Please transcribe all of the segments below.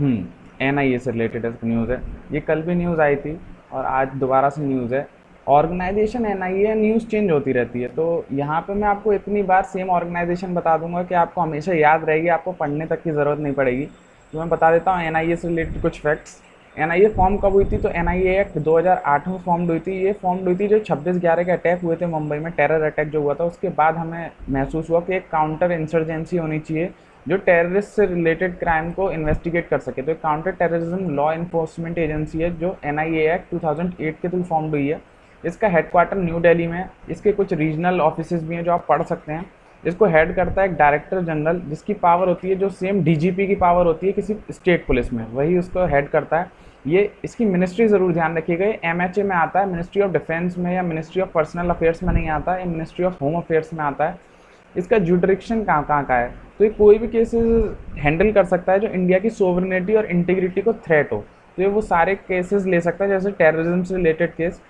NIA से related news है। ये कल भी न्यूज़ आई थी और आज दोबारा से न्यूज़ है। ऑर्गेनाइजेशन एनआईए न्यूज़ चेंज होती रहती है, तो यहाँ पे मैं आपको इतनी बार सेम ऑर्गेनाइजेशन बता दूंगा कि आपको हमेशा याद रहेगी, आपको पढ़ने तक की ज़रूरत नहीं पड़ेगी। तो मैं बता देता हूँ एनआईए से रिलेटेड कुछ फैक्ट्स। एनआईए फॉर्म कब हुई थी? तो एनआईए एक्ट 2008 में फॉर्म हुई थी। ये फॉर्म हुई थी जो 26/11 के अटैक हुए थे मुंबई में, टेरर अटैक जो हुआ था, उसके बाद हमें महसूस हुआ कि एक काउंटर इंसर्जेंसी होनी चाहिए जो टेररिस्ट से रिलेटेड क्राइम को इन्वेस्टिगेट कर सके। तो एक counter terrorism law enforcement agency है जो एनआईए एक्ट 2008 के थ्रू फॉर्म हुई है। इसका हेडक्वार्टर न्यू दिल्ली में है। इसके कुछ रीजनल ऑफिस भी हैं जो आप पढ़ सकते हैं। इसको हेड करता है एक डायरेक्टर जनरल, जिसकी पावर होती है जो सेम डीजीपी की पावर होती है किसी स्टेट पुलिस में, वही उसको हेड करता है। ये इसकी मिनिस्ट्री ज़रूर ध्यान रखिएगा, ये एमएचए में आता है, मिनिस्ट्री ऑफ डिफेंस में या मिनिस्ट्री ऑफ पर्सनल अफेयर्स में नहीं आता है, ये मिनिस्ट्री ऑफ होम अफेयर्स में आता है। इसका जुडिक्शन कहाँ कहाँ का है? तो ये कोई भी केसेस हैंडल कर सकता है जो इंडिया की सोवरेनिटी और इंटीग्रिटी को थ्रेट हो। तो ये वो सारे केसेस ले सकता है, जैसे टेररिज्म से रिलेटेड केस।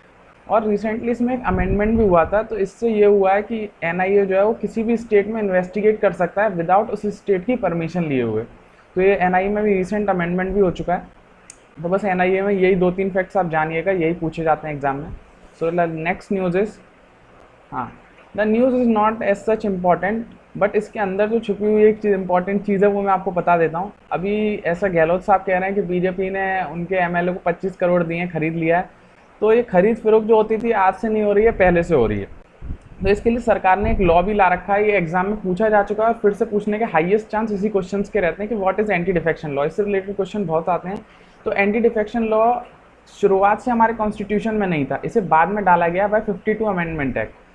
और रिसेंटली इसमें एक अमेंडमेंट भी हुआ था, तो इससे ये हुआ है कि एनआईए जो है वो किसी भी स्टेट में इन्वेस्टिगेट कर सकता है विदाउट उस स्टेट की परमिशन लिए हुए। तो ये एनआईए में भी रिसेंट अमेंडमेंट भी हो चुका है। तो बस एनआईए में यही 2-3 फैक्ट्स आप जानिएगा, यही पूछे जाते हैं एग्जाम में। सो नेक्स्ट न्यूज़ इज, हाँ, the news is not as such important, but इसके अंदर जो छुपी हुई एक चीज़ इंपॉर्टेंट चीज़ है वो मैं आपको बता देता हूँ। अभी ऐसा गहलोत साहब कह रहे हैं कि बीजेपी ने उनके एमएलए को 25 करोड़ दिए, खरीद लिया है। तो ये खरीद फरोख्त जो होती थी आज से नहीं हो रही है, पहले से हो रही है। तो इसके लिए सरकार ने एक लॉ भी ला रखा है, ये एग्जाम में पूछा जा चुका है और फिर से पूछने के हाईएस्ट चांस इसी क्वेश्चन के रहते हैं कि what is anti defection law. इससे रिलेटेड क्वेश्चन बहुत आते हैं। तो एंटी डिफेक्शन लॉ शुरुआत से हमारे कॉन्स्टिट्यूशन में नहीं था, इसे बाद में डाला गया बाय 52 अमेंडमेंट एक्ट।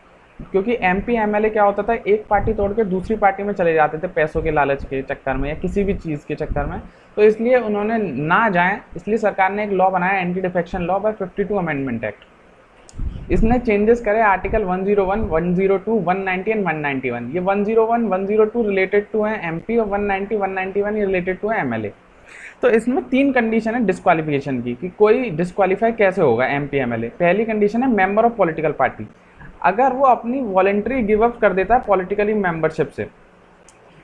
क्योंकि एमपी एमएलए क्या होता था, एक पार्टी तोड़ के दूसरी पार्टी में चले जाते थे पैसों के लालच के चक्कर में या किसी भी चीज़ के चक्कर में। तो इसलिए उन्होंने ना जाएं, इसलिए सरकार ने एक लॉ बनाया anti defection law by 52 amendment act. इसने चेंजेस करे आर्टिकल 101, 102, 190 एंड 191। ये 101, 102 रिलेटेड टू है एमपी और 190, 191 ये रिलेटेड टू है एमएलए। तो इसमें 3 कंडीशन है डिस्क्वालिफिकेशन की कि कोई डिस्क्वालीफाई कैसे होगा एमपी एमएलए। पहली कंडीशन है मेंबर ऑफ पॉलिटिकल पार्टी, अगर वो अपनी वॉलेंट्री गिव अप कर देता है पॉलिटिकली मेंबरशिप से,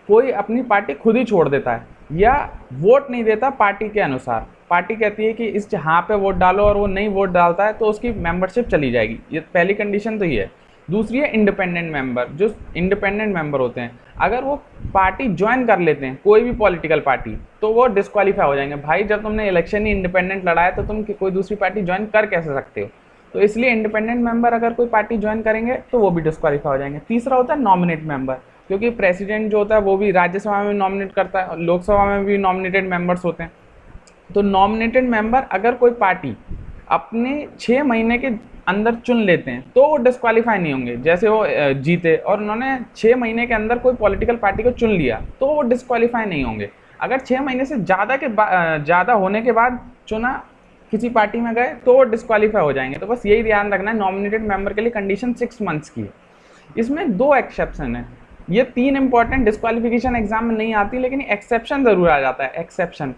कोई अपनी पार्टी खुद ही छोड़ देता है या वोट नहीं देता पार्टी के अनुसार, पार्टी कहती है कि इस हाँ पे वोट डालो और वो नहीं वोट डालता है तो उसकी मेंबरशिप चली जाएगी। ये पहली कंडीशन तो ये है। दूसरी है इंडिपेंडेंट मेंबर, जो इंडिपेंडेंट मेंबर होते हैं अगर वो पार्टी ज्वाइन कर लेते हैं कोई भी पॉलिटिकल पार्टी तो वो डिस्क्वालीफाई हो जाएंगे। भाई जब तुमने इलेक्शन ही इंडिपेंडेंट लड़ा है तो तुम कोई दूसरी पार्टी ज्वाइन कर कैसे सकते हो? तो इसलिए इंडिपेंडेंट मेंबर अगर कोई पार्टी ज्वाइन करेंगे तो वो भी डिस्क्वालीफाई हो जाएंगे। तीसरा होता है नॉमिनेट मेंबर, क्योंकि प्रेसिडेंट जो होता है वो भी राज्यसभा में नॉमिनेट करता है और लोकसभा में भी नॉमिनेटेड मेंबर्स होते हैं। तो नॉमिनेटेड मेंबर अगर कोई पार्टी अपने 6 महीने के अंदर चुन लेते हैं तो वो डिस्क्वालीफाई नहीं होंगे। जैसे वो जीते और उन्होंने 6 महीने के अंदर कोई पॉलिटिकल पार्टी को चुन लिया तो वो डिस्क्वालीफाई नहीं होंगे। अगर 6 महीने से ज़्यादा होने के बाद चुना किसी पार्टी में गए तो वो डिस्क्वालीफाई हो जाएंगे। तो बस यही ध्यान रखना है, नॉमिनेटेड मेंबर के लिए कंडीशन 6 मंथ्स की है। इसमें 2 एक्सेप्शन है। ये 3 इंपॉर्टेंट डिस्क्वालिफिकेशन एग्जाम में नहीं आती, लेकिन एक्सेप्शन जरूर आ जाता है। एक्सेप्शन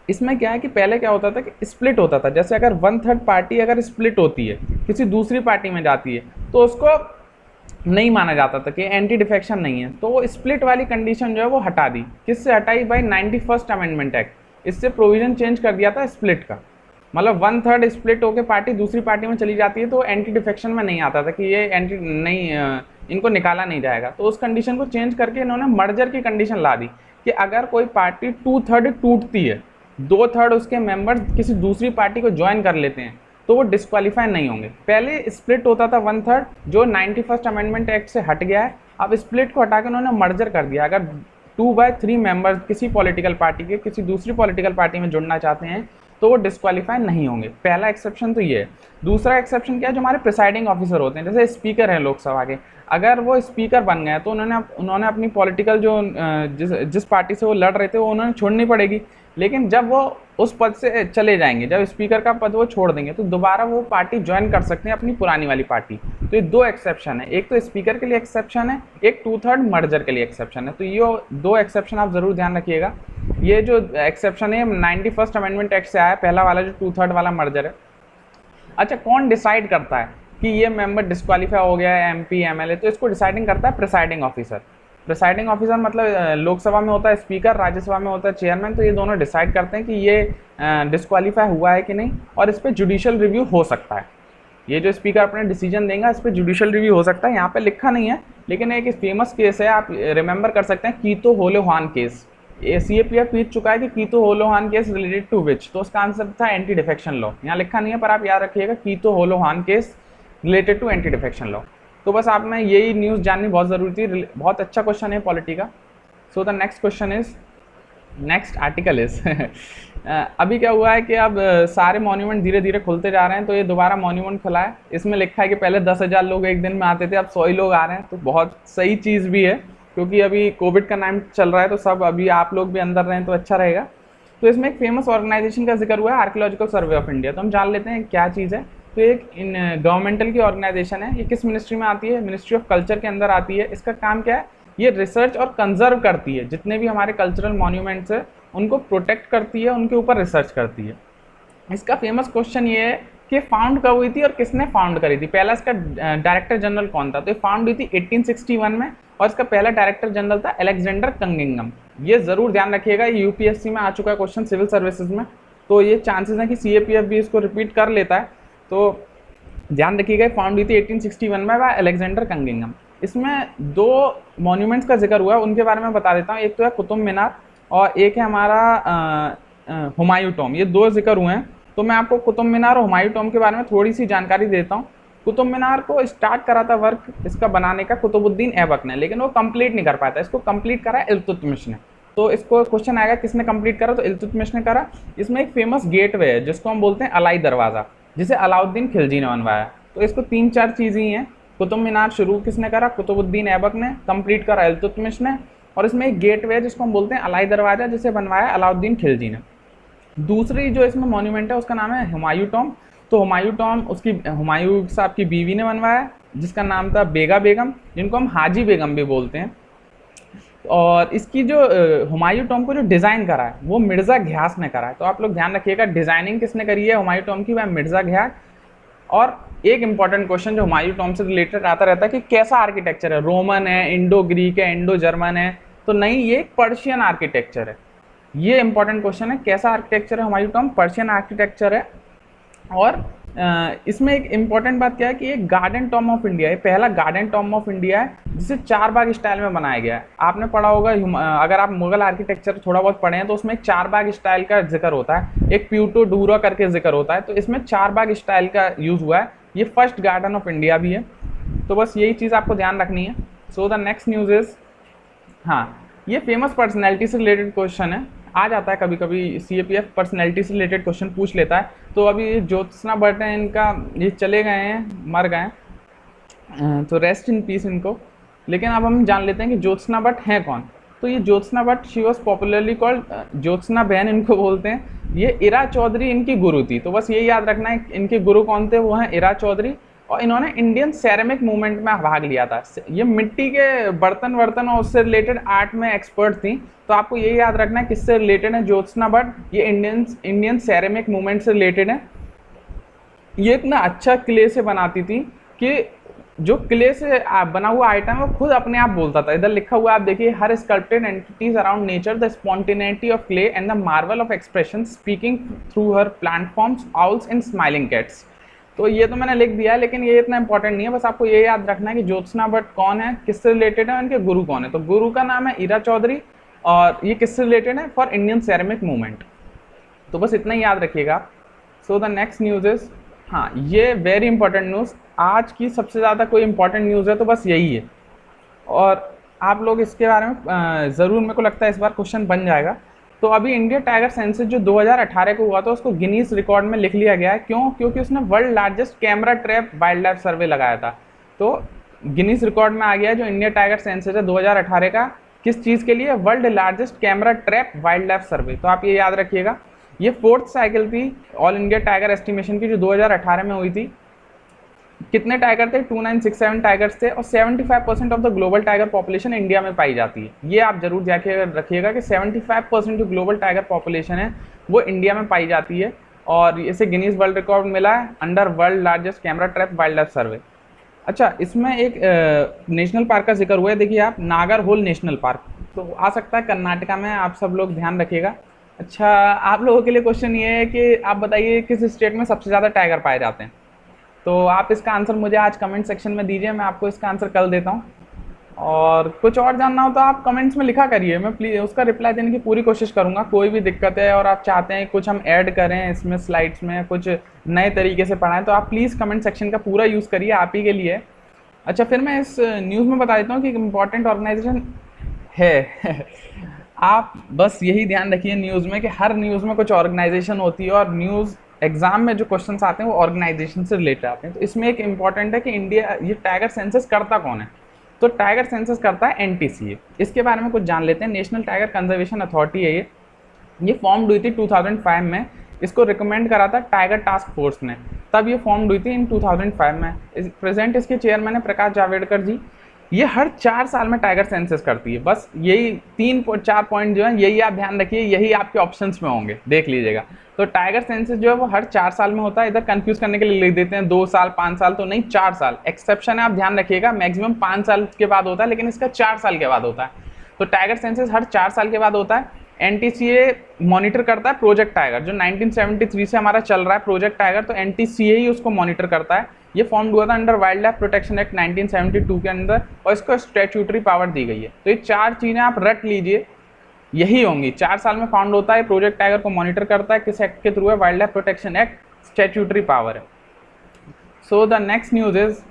इसमें क्या है कि पहले क्या होता था कि स्प्लिट होता था, जैसे अगर 1/3 पार्टी अगर स्प्लिट होती है किसी दूसरी पार्टी में जाती है तो उसको नहीं माना जाता था कि एंटी डिफेक्शन नहीं है। तो वो स्प्लिट वाली कंडीशन जो है वो हटा दी। किससे हटाई? By 91st amendment act. इससे प्रोविजन चेंज कर दिया था स्प्लिट का, मतलब 1/3 स्प्लिट होकर पार्टी दूसरी पार्टी में चली जाती है तो एंटी डिफेक्शन में नहीं आता था कि ये एंटी नहीं, इनको निकाला नहीं जाएगा। तो उस कंडीशन को चेंज करके इन्होंने मर्जर की कंडीशन ला दी कि अगर कोई पार्टी 2/3 टूटती है, 2/3 उसके मेंबर किसी दूसरी पार्टी को ज्वाइन कर लेते हैं तो वो डिस्क्वालीफाई नहीं होंगे। पहले स्प्लिट होता था 1/3 जो 91st अमेंडमेंट एक्ट से हट गया है। अब स्प्लिट को हटाकर उन्होंने मर्जर कर दिया। अगर 2/3 मेंबर्स किसी पॉलिटिकल पार्टी के किसी दूसरी पॉलिटिकल पार्टी में जुड़ना चाहते हैं तो वो डिस्क्वालीफाई नहीं होंगे। पहला एक्सेप्शन तो ये है। दूसरा एक्सेप्शन क्या है? जो हमारे प्रिसाइडिंग ऑफिसर होते हैं, जैसे स्पीकर हैं लोकसभा के, अगर वो स्पीकर बन गए तो उन्होंने अपनी पॉलिटिकल जो जिस पार्टी से वो लड़ रहे थे वो उन्होंने छोड़नी पड़ेगी। लेकिन जब वो उस पद से चले जाएंगे, जब स्पीकर का पद वो छोड़ देंगे तो दोबारा वो पार्टी ज्वाइन कर सकते हैं अपनी पुरानी वाली पार्टी। तो ये 2 एक्सेप्शन है, एक तो स्पीकर के लिए एक्सेप्शन है, एक 2/3 मर्जर के लिए एक्सेप्शन है। तो ये 2 एक्सेप्शन आप जरूर ध्यान रखिएगा। ये जो एक्सेप्शन है 91st अमेंडमेंट एक्ट से आया, पहला वाला जो 2/3 वाला मर्जर है। अच्छा, कौन डिसाइड करता है कि ये मेंबर डिस्क्वालीफाई हो गया है एमपी एमएलए? तो इसको डिसाइडिंग करता है प्रिसाइडिंग ऑफिसर। प्रिसाइडिंग ऑफिसर मतलब लोकसभा में होता है स्पीकर, राज्यसभा में होता है चेयरमैन, तो ये दोनों डिसाइड करते हैं कि ये डिस्क्वालीफाई हुआ है कि नहीं, और इस पर जुडिशियल रिव्यू हो सकता है। ये जो स्पीकर अपने डिसीजन देंगे इस पर जुडिशियल रिव्यू हो सकता है। यहाँ पे लिखा नहीं है, लेकिन एक फेमस केस है, आप रिमेंबर कर सकते हैं, कीतो होलोहान केस। CAPF पूछ चुका है कि कीतो होलोहान केस रिलेटेड टू विच, तो उसका आंसर था एंटी डिफेक्शन लॉ। यहाँ लिखा नहीं है पर आप याद रखिएगा, Kihoto Hollohan case related to anti defection law. तो बस आप में यही न्यूज़ जाननी बहुत ज़रूरी थी। बहुत अच्छा क्वेश्चन है पॉलिटी का। सो the next question is, next article is अभी क्या हुआ है कि अब सारे मॉन्यूमेंट धीरे धीरे खुलते जा रहे हैं, तो ये दोबारा मॉन्यूमेंट खुला है। इसमें लिखा है कि पहले 10,000 लोग एक दिन में आते थे, अब 100 ही लोग आ रहे हैं। तो बहुत सही चीज़ भी है, क्योंकि अभी कोविड का टाइम चल रहा है, तो सब अभी आप लोग भी अंदर रहें तो अच्छा रहेगा। तो इसमें एक फेमस ऑर्गेनाइजेशन का जिक्र हुआ है, आर्कियोलॉजिकल सर्वे ऑफ इंडिया। तो हम जान लेते हैं क्या चीज़ है। तो एक गवर्नमेंटल की ऑर्गेनाइजेशन है। ये किस मिनिस्ट्री में आती है? मिनिस्ट्री ऑफ कल्चर के अंदर आती है। इसका काम क्या है? ये रिसर्च और कंजर्व करती है, जितने भी हमारे कल्चरल मॉन्यूमेंट्स है उनको प्रोटेक्ट करती है, उनके ऊपर रिसर्च करती है। इसका फेमस क्वेश्चन ये है कि फाउंड कब हुई थी और किसने फाउंड करी थी? पहला इसका डायरेक्टर जनरल कौन था? तो ये फाउंड हुई थी 1861 में, और इसका पहला डायरेक्टर जनरल था अलेक्जेंडर कंगिंगम। ये जरूर ध्यान रखिएगा, ये यूपीएससी में आ चुका है क्वेश्चन सिविल सर्विसेज में, तो ये चांसेस हैं कि CAPF भी इसको रिपीट कर लेता है। तो ध्यान रखिएगा, फाउंड हुई थी 1861 में बाय अलेक्जेंडर कंगिंगम। इसमें 2 मॉन्यूमेंट्स का जिक्र हुआ है, उनके बारे में बता देता हूँ। एक तो है कुतुब मीनार और एक है हमारा हुमायूं टॉम। ये 2 जिक्र हुए हैं। तो मैं आपको कुतुब मीनार और हुमायूं टॉम के बारे में थोड़ी सी जानकारी देता हूँ। कुतुब मीनार को स्टार्ट करा था वर्क इसका बनाने का कुतुबुद्दीन ऐबक ने, लेकिन वो कंप्लीट नहीं कर पाया था। इसको कंप्लीट करा इल्तुतमिश ने। तो इसको क्वेश्चन आएगा किसने कंप्लीट करा? तो इल्तुतमिश ने करा। इसमें एक फेमस गेटवे है जिसको हम बोलते हैं अलाई दरवाज़ा, जिसे अलाउद्दीन खिलजी ने बनवाया। तो इसको 3-4 चीज़ें ही हैं। कुतुब मीनार शुरू किसने करा? कुतुबुद्दीन ऐबक ने। कंप्लीट करा इल्तुतमिश ने। और इसमें एक गेटवे है जिसको हम बोलते हैं अलाई दरवाज़ा, जिसे बनवाया अलाउद्दीन खिलजी ने। दूसरी जो इसमें मॉन्यूमेंट है उसका नाम है हुमायूं टॉम। तो हुमायूं टॉम उसकी हुमायूं साहब की बीवी ने बनवाया, जिसका नाम था बेगा बेगम, जिनको हम हाजी बेगम भी बोलते हैं। और इसकी जो हुमायूं टॉम को जो डिज़ाइन करा है वो मिर्ज़ा घियास ने करा है। तो आप लोग ध्यान रखिएगा, डिज़ाइनिंग किसने करी है हुमायूं टॉम की? वह मिर्ज़ा घियास। और एक इंपॉर्टेंट क्वेश्चन जो हुमायूं टॉम से रिलेटेड आता रहता है कि कैसा आर्किटेक्चर है, रोमन है, इंडो ग्रीक है, इंडो जर्मन है? तो नहीं, ये पर्शियन आर्किटेक्चर है। ये इंपॉर्टेंट क्वेश्चन है, कैसा आर्किटेक्चर है हुमायूं टॉम? पर्शियन आर्किटेक्चर है। और इसमें एक इंपॉर्टेंट बात क्या है कि ये गार्डन टॉम ऑफ इंडिया है, पहला गार्डन टॉम ऑफ इंडिया है जिसे 4 बाग स्टाइल में बनाया गया है। आपने पढ़ा होगा, अगर आप मुगल आर्किटेक्चर थोड़ा बहुत पढ़े हैं तो उसमें एक 4 बाग स्टाइल का जिक्र होता है, एक प्यूटो डूरा करके जिक्र होता है। तो इसमें 4 बाग स्टाइल का यूज हुआ है। ये फर्स्ट गार्डन ऑफ इंडिया भी है। तो बस यही चीज़ आपको ध्यान रखनी है। So the next news is, हाँ, ये फेमस पर्सनैलिटी से रिलेटेड क्वेश्चन है। आ जाता है कभी कभी CAPF पर्सनैलिटी से रिलेटेड क्वेश्चन पूछ लेता है। तो अभी ज्योत्सना भट्ट हैं, इनका ये चले गए हैं, मर गए हैं, तो रेस्ट इन पीस इनको। लेकिन अब हम जान लेते हैं कि ज्योत्सना भट्ट हैं कौन। तो ये Jyotsna Bhatt, she was popularly called Jyotsna बहन इनको बोलते हैं। ये इरा चौधरी इनकी गुरु थी। तो बस ये याद रखना है इनके गुरु कौन थे, वो हैं इरा चौधरी। और इन्होंने इंडियन सेरेमिक मूवमेंट में भाग लिया था। ये मिट्टी के बर्तन और उससे रिलेटेड आर्ट में एक्सपर्ट थी। तो आपको ये याद रखना है किससे रिलेटेड है ज्योत्सना भट्ट, ये इंडियन सेरेमिक मूवमेंट से रिलेटेड है। ये इतना अच्छा क्ले से बनाती थी कि जो क्ले से बना हुआ आइटम है वो खुद अपने आप बोलता था। इधर लिखा हुआ आप देखिए, her sculpted entities around nature, the spontaneity of clay and the marvel of expression speaking through her plant forms, owls and smiling cats. तो ये तो मैंने लिख दिया है, लेकिन ये इतना इंपॉर्टेंट नहीं है। बस आपको ये याद रखना है कि ज्योत्सना भट्ट कौन है, किससे रिलेटेड है, उनके गुरु कौन है। तो गुरु का नाम है इरा चौधरी, और ये किससे रिलेटेड है? For Indian ceramic movement. तो बस इतना ही याद रखिएगा। सो द नेक्स्ट न्यूज़ इज, हाँ, ये वेरी इंपॉर्टेंट न्यूज़, आज की सबसे ज़्यादा कोई इंपॉर्टेंट न्यूज़ है तो बस यही है। और आप लोग इसके बारे में ज़रूर, मेरे को लगता है इस बार क्वेश्चन बन जाएगा। तो अभी इंडिया टाइगर सेंसस जो 2018 को हुआ था उसको गिनीज रिकॉर्ड में लिख लिया गया है। क्यों? क्योंकि उसने world largest camera trap wildlife survey लगाया था। तो गिनीज रिकॉर्ड में आ गया जो इंडिया टाइगर सेंसस है 2018 का, किस चीज़ के लिए? World largest camera trap wildlife survey. तो आप ये याद रखिएगा। ये 4th साइकिल थी ऑल इंडिया टाइगर एस्टिमेशन की, जो 2018 में हुई थी। कितने टाइगर थे? 2967 टाइगर्स थे, और 75% of the global tiger population India में पाई जाती है। ये आप जरूर जाके रखिएगा कि 75% जो ग्लोबल टाइगर पॉपुलेशन है वो इंडिया में पाई जाती है। और इसे गिनीज वर्ल्ड रिकॉर्ड मिला है under world largest camera trap wildlife survey. अच्छा, इसमें एक नेशनल पार्क का जिक्र हुआ है, देखिए आप, नागरहोल नेशनल पार्क, तो आ सकता है कर्नाटका में, आप सब लोग ध्यान रखिएगा। अच्छा, आप लोगों के लिए क्वेश्चन ये है कि आप बताइए किस स्टेट में सबसे ज़्यादा टाइगर पाए जाते हैं। तो आप इसका आंसर मुझे आज कमेंट सेक्शन में दीजिए, मैं आपको इसका आंसर कल देता हूँ। और कुछ और जानना हो तो आप कमेंट्स में लिखा करिए, मैं प्लीज़ उसका रिप्लाई देने की पूरी कोशिश करूँगा। कोई भी दिक्कत है और आप चाहते हैं कुछ हम ऐड करें इसमें स्लाइड्स में, कुछ नए तरीके से पढ़ाएं, तो आप प्लीज़ कमेंट सेक्शन का पूरा यूज़ करिए, आप ही के लिए। अच्छा, फिर मैं इस न्यूज़ में बता देता हूँ कि एक इम्पॉर्टेंट ऑर्गेनाइजेशन है आप बस यही ध्यान रखिए न्यूज़ में कि हर न्यूज़ में कुछ ऑर्गेनाइजेशन होती है, और न्यूज़ एग्जाम में जो क्वेश्चंस आते हैं वो ऑर्गेनाइजेशन से रिलेटेड आते हैं। तो इसमें एक इम्पॉर्टेंट है कि इंडिया ये टाइगर सेंसस करता कौन है। तो टाइगर सेंसस करता है एनटीसीए। इसके बारे में कुछ जान लेते हैं। नेशनल टाइगर कंजर्वेशन अथॉरिटी है ये फॉर्म हुई थी 2005 में। इसको रिकमेंड करा था टाइगर टास्क फोर्स ने, तब ये फॉर्म हुई थी इन 2005 में। प्रेजेंट इसके चेयरमैन है प्रकाश जावड़ेकर जी। ये हर 4 साल में टाइगर सेंसस करती है। बस यही 3-4 पॉइंट जो है यही आप ध्यान रखिए, यही आपके ऑप्शंस में होंगे, देख लीजिएगा। तो टाइगर सेंसस जो है वो हर 4 साल में होता है। इधर कंफ्यूज करने के लिए लिख देते हैं 2 साल 5 साल, तो नहीं, 4 साल एक्सेप्शन है, आप ध्यान रखिएगा। मैक्सिमम 5 साल के बाद होता है, लेकिन इसका 4 साल के बाद होता है। तो टाइगर सेंसस हर 4 साल के बाद होता है। एनटीसीए मॉनिटर करता है प्रोजेक्ट टाइगर, जो 1973 से हमारा चल रहा है प्रोजेक्ट टाइगर, तो एनटीसीए ही उसको मॉनिटर करता है। ये फॉर्म हुआ था under wild life protection act 1972 के अंदर, और इसको स्टैट्यूटरी पावर दी गई है। तो ये 4 चीज़ें आप रट लीजिए, यही होंगी। 4 साल में फाउंड होता है, प्रोजेक्ट टाइगर को मॉनिटर करता है, किस एक्ट के थ्रू है, wildlife protection act, statutory power है। So the next news is,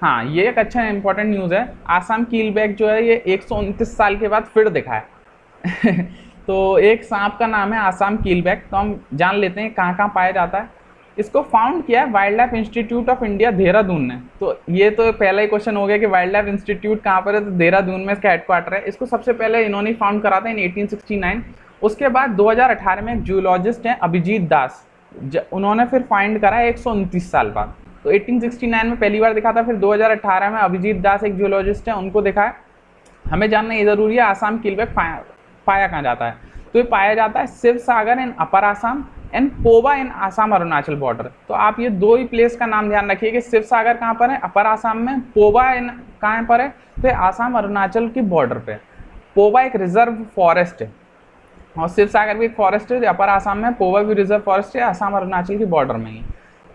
हाँ ये एक अच्छा इंपॉर्टेंट न्यूज़ है। आसाम कीलबैक जो है ये 129 साल के बाद फिर दिखा है तो एक सांप का नाम है आसाम कीलबैक। तो हम जान लेते हैं कहाँ कहाँ पाया जाता है। इसको फाउंड किया है wild life institute of India Dehradun ने। तो ये तो पहला ही क्वेश्चन हो गया कि वाइल्ड लाइफ इंस्टीट्यूट कहाँ पर है, तो देहरादून में इसका हेडक्वार्टर है। इसको सबसे पहले इन्होंने फाउंड करा था इन 1869। उसके बाद 2018 में एक जूलॉजिस्ट हैं अभिजीत दास, उन्होंने फिर फाइंड करा 129 साल बाद। तो 1869 में पहली बार दिखा था, फिर 2018 में अभिजीत दास एक जूलॉजिस्ट हैं, उनको दिखा है। हमें जानना ये जरूरी है आसाम कीलबैक पाया कहाँ जाता है। तो ये पाया जाता है Sivasagar in upper Assam and Poba in Assam Arunachal border. तो आप ये 2 ही प्लेस का नाम ध्यान रखिए कि शिव सागर कहाँ पर है, अपर आसाम में, पोबा इन कहाँ पर है, तो आसाम अरुणाचल की बॉर्डर पे। पोबा एक रिजर्व फॉरेस्ट है और शिव सागर भी एक फॉरेस्ट है अपर आसाम में, पोबा भी रिजर्व फॉरेस्ट है आसाम अरुणाचल की बॉर्डर में ही।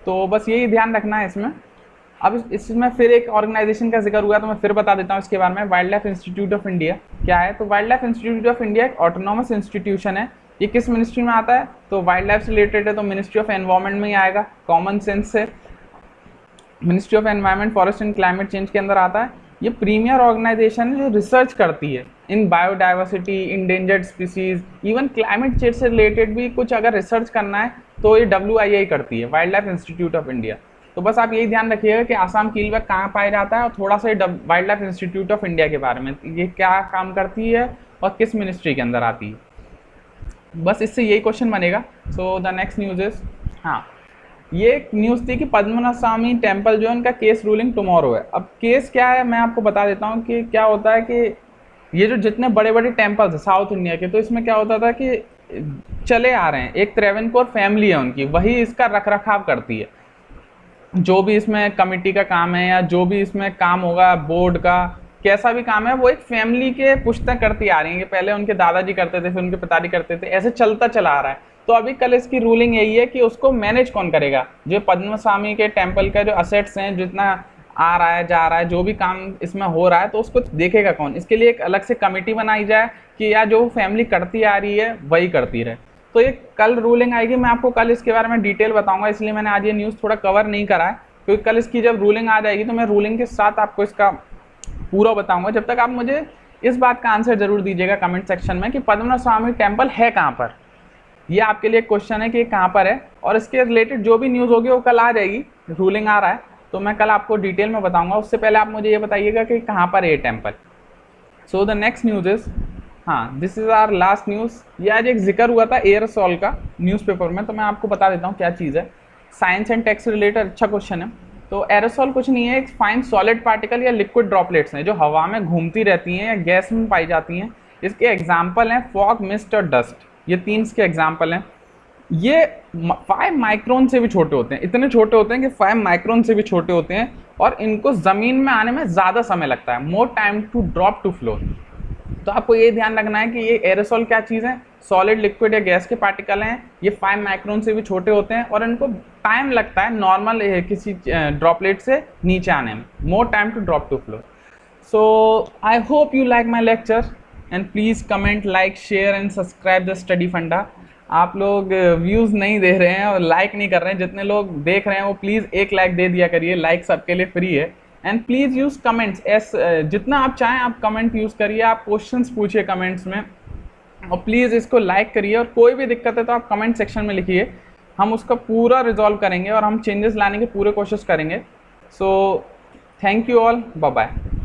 तो बस यही ध्यान रखना है इसमें। अब इसमें फिर एक ऑर्गेनाइजेशन का जिक्र हुआ, तो मैं फिर बता देता हूँ इसके बारे में। Wild life institute of India क्या है? तो wild life institute of India एक ऑटोनॉमस इंस्टीट्यूशन है। ये किस मिनिस्ट्री में आता है? तो वाइल्ड लाइफ से रिलेटेड है, तो मिनिस्ट्री ऑफ एनवायरनमेंट में ही आएगा, कॉमन सेंस से। Ministry of environment forest and climate change के अंदर आता है। ये प्रीमियर ऑर्गेनाइजेशन है जो रिसर्च करती है in biodiversity, endangered species, even climate change से रिलेटेड भी कुछ अगर रिसर्च करना है तो ये WII करती है, wild life institute of India. तो बस आप यही ध्यान रखिएगा कि आसाम कीलबैक कहाँ पाया जाता है, और थोड़ा सा wild life institute of India के बारे में, ये क्या काम करती है और किस मिनिस्ट्री के अंदर आती है। बस इससे यही क्वेश्चन बनेगा। सो द नेक्स्ट न्यूज़ इज, हाँ ये एक न्यूज़ थी कि पद्मनाभ स्वामी टेम्पल जो है उनका केस रूलिंग टुमारो है। अब केस क्या है मैं आपको बता देता हूँ कि क्या होता है कि ये जो जितने बड़े बड़े टेम्पल्स हैं साउथ इंडिया के, तो इसमें क्या होता था कि चले आ रहे हैं, एक त्रावणकोर फैमिली है उनकी, वही इसका रख रखाव करती है। जो भी इसमें कमेटी का काम है या जो भी इसमें काम होगा, बोर्ड का कैसा भी काम है, वो एक फैमिली के पुश्तें करती आ रही हैं कि पहले उनके दादाजी करते थे, फिर उनके पिताजी करते थे, ऐसे चलता चला आ रहा है। तो अभी कल इसकी रूलिंग यही है कि उसको मैनेज कौन करेगा, जो पद्म स्वामी के टेम्पल का जो असेट्स हैं, जितना आ रहा है जा रहा है, जो भी काम इसमें हो रहा है, तो उसको देखेगा कौन। इसके लिए एक अलग से कमेटी बनाई जाए कि या जो फैमिली करती आ रही है वही करती रहे। तो ये कल रूलिंग आएगी, मैं आपको कल इसके बारे में डिटेल बताऊंगा, इसलिए मैंने आज ये न्यूज़ थोड़ा कवर नहीं करा है, क्योंकि कल इसकी जब रूलिंग आ जाएगी तो मैं रूलिंग के साथ आपको इसका पूरा बताऊंगा। जब तक आप मुझे इस बात का आंसर जरूर दीजिएगा कमेंट सेक्शन में कि पद्मनाभ स्वामी टेम्पल है कहाँ पर। ये आपके लिए क्वेश्चन है कि कहाँ पर है, और इसके रिलेटेड जो भी न्यूज़ होगी वो कल आ जाएगी। रूलिंग आ रहा है तो मैं कल आपको डिटेल में बताऊंगा। उससे पहले आप मुझे ये बताइएगा कि कहाँ पर है ये temple. So the next news is, हाँ this is our last news. ये आज एक जिक्र हुआ था एयरसॉल का न्यूज़पेपर में, तो मैं आपको बता देता हूँ क्या चीज़ है। साइंस एंड टेक से रिलेटेड अच्छा क्वेश्चन है। तो एरोसॉल कुछ नहीं है, एक फाइन सॉलिड पार्टिकल या लिक्विड ड्रॉपलेट्स हैं जो हवा में घूमती रहती हैं या गैस में पाई जाती हैं। इसके एग्जाम्पल हैं फॉग, मिस्ट और डस्ट। ये 3 इसके एग्जाम्पल हैं। ये 5 माइक्रोन से भी छोटे होते हैं, इतने छोटे होते हैं कि 5 माइक्रोन से भी छोटे होते हैं, और इनको ज़मीन में आने में ज़्यादा समय लगता है, more time to drop to floor. तो आपको ये ध्यान रखना है कि ये एरोसॉल क्या चीज़ है, सॉलिड, लिक्विड या गैस के पार्टिकल हैं, ये 5 माइक्रोन से भी छोटे होते हैं और इनको टाइम लगता है नॉर्मल किसी ड्रॉपलेट से नीचे आने में, more time to drop to floor. So I hope you like my lecture and please comment, like, share and subscribe the study funda। आप लोग व्यूज़ नहीं दे रहे हैं और लाइक नहीं कर रहे हैं, जितने लोग देख रहे हैं वो प्लीज़ एक लाइक दे दिया करिए, लाइक सबके लिए फ्री है। एंड प्लीज़ यूज़ कमेंट्स, जितना आप चाहें आप कमेंट यूज़ करिए, आप क्वेश्चंस पूछिए कमेंट्स में, और प्लीज़ इसको लाइक करिए, और कोई भी दिक्कत है तो आप कमेंट सेक्शन में लिखिए, हम उसका पूरा रिजॉल्व करेंगे और हम चेंजेस लाने की पूरे कोशिश करेंगे। So thank you all, bye bye.